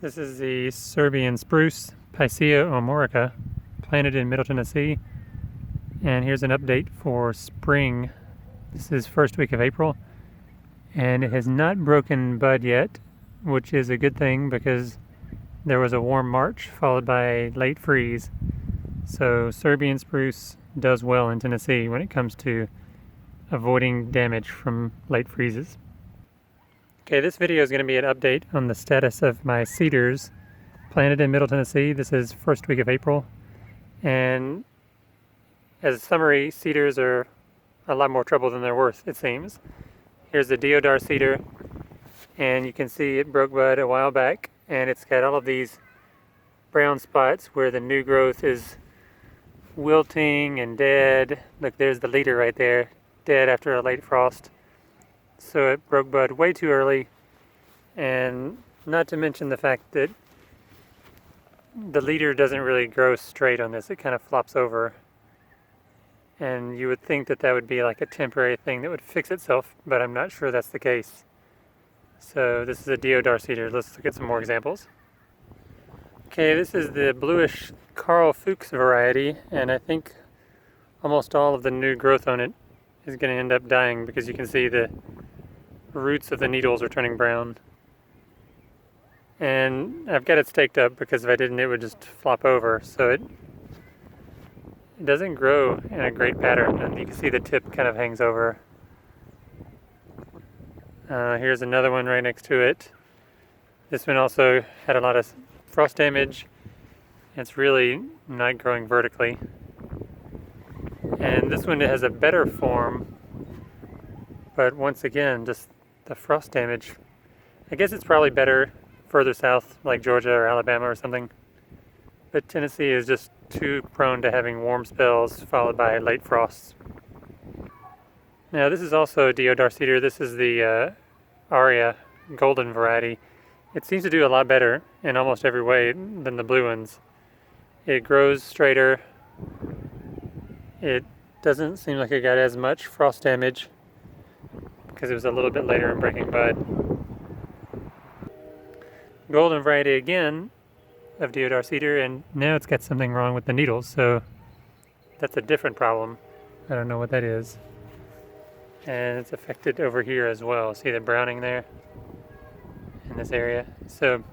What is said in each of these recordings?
This is the Serbian spruce, Picea omorica, planted in Middle Tennessee. And here's an update for spring. This is first week of April, and it has not broken bud yet, which is a good thing because there was a warm March followed by a late freeze. So Serbian spruce does well in Tennessee when it comes to avoiding damage from late freezes. Okay, this video is going to be an update on the status of my cedars planted in Middle Tennessee. This is first week of April, and as a summary, cedars are a lot more trouble than they're worth, it seems. Here's the Deodar cedar, and you can see it broke bud a while back, and it's got all of these brown spots where the new growth is wilting and dead. Look, there's the leader right there, dead after a late frost. So it broke bud way too early, and not to mention the fact that the leader doesn't really grow straight on this. It kind of flops over, and you would think that that would be like a temporary thing that would fix itself, but I'm not sure that's the case. So this is a Deodar cedar. Let's look at some more examples. Okay, this is the bluish Carl Fuchs variety, and I think almost all of the new growth on it is going to end up dying because you can see the roots of the needles are turning brown. And I've got it staked up because if I didn't, it would just flop over. So it doesn't grow in a great pattern, and you can see the tip kind of hangs over. Here's another one right next to it. This one also had a lot of frost damage. It's really not growing vertically. And this one has a better form, but once again, just the frost damage. I guess it's probably better further south, like Georgia or Alabama or something. But Tennessee is just too prone to having warm spells followed by late frosts. Now this is also a Deodar cedar. This is the Aria golden variety. It seems to do a lot better in almost every way than the blue ones. It grows straighter. It doesn't seem like it got as much frost damage because it was a little bit later in breaking bud. Golden variety again of Deodar cedar, and now it's got something wrong with the needles, so that's a different problem. I don't know what that is. And it's affected over here as well. See the browning there in this area? So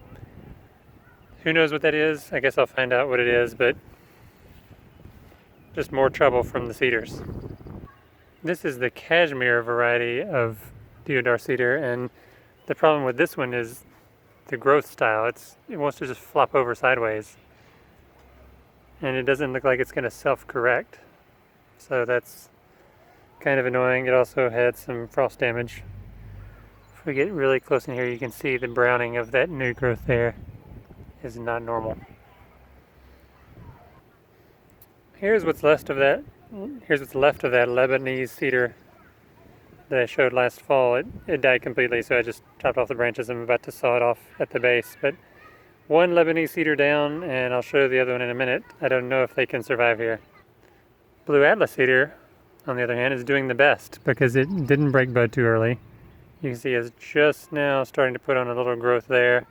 who knows what that is? I guess I'll find out what it is, but just more trouble from the cedars. This is the cashmere variety of Deodar cedar, and the problem with this one is the growth style. It wants to just flop over sideways, and it doesn't look like it's going to self-correct. So that's kind of annoying. It also had some frost damage. If we get really close in here, you can see the browning of that new growth there is not normal. Here's what's left of that Lebanese cedar that I showed last fall. It died completely, so I just chopped off the branches. I'm about to saw it off at the base. But one Lebanese cedar down, and I'll show the other one in a minute. I don't know if they can survive here. Blue Atlas cedar, on the other hand, is doing the best because it didn't break bud too early. You can see it's just now starting to put on a little growth there.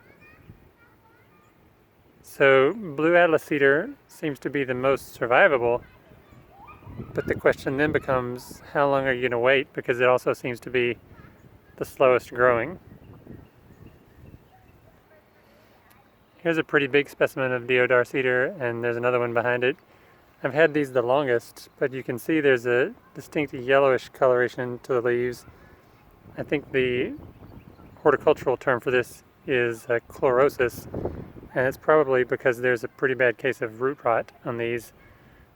So Blue Atlas cedar seems to be the most survivable, but the question then becomes, how long are you going to wait? Because it also seems to be the slowest growing. Here's a pretty big specimen of Deodar cedar, and there's another one behind it. I've had these the longest, but you can see there's a distinct yellowish coloration to the leaves. I think the horticultural term for this is chlorosis, and it's probably because there's a pretty bad case of root rot on these,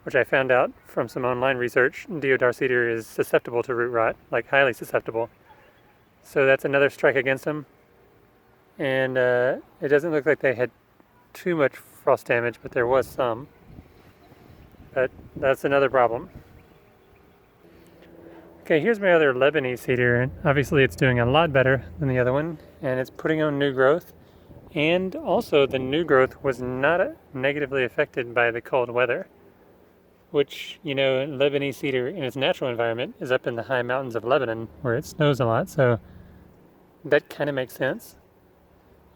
which I found out from some online research. Deodar cedar is susceptible to root rot, like highly susceptible. So that's another strike against them. And it doesn't look like they had too much frost damage, but there was some. But that's another problem. Okay, here's my other Lebanese cedar, and obviously it's doing a lot better than the other one, and it's putting on new growth. And also the new growth was not negatively affected by the cold weather, which, you know, Lebanese cedar in its natural environment is up in the high mountains of Lebanon where it snows a lot, so that kind of makes sense.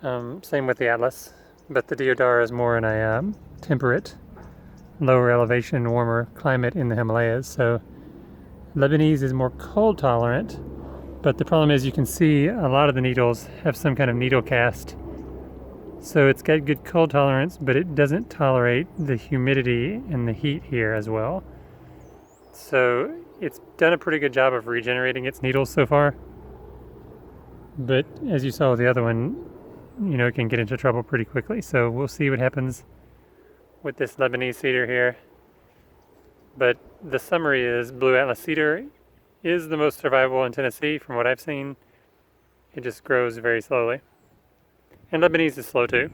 Same with the Atlas, but the Deodar is more in a temperate, lower elevation, warmer climate in the Himalayas. So Lebanese is more cold tolerant, but the problem is you can see a lot of the needles have some kind of needle cast. So it's got good cold tolerance, but it doesn't tolerate the humidity and the heat here as well. So it's done a pretty good job of regenerating its needles so far. But as you saw with the other one, you know, it can get into trouble pretty quickly. So we'll see what happens with this Lebanese cedar here. But the summary is Blue Atlas cedar is the most survivable in Tennessee from what I've seen. It just grows very slowly. And Lebanese is slow too.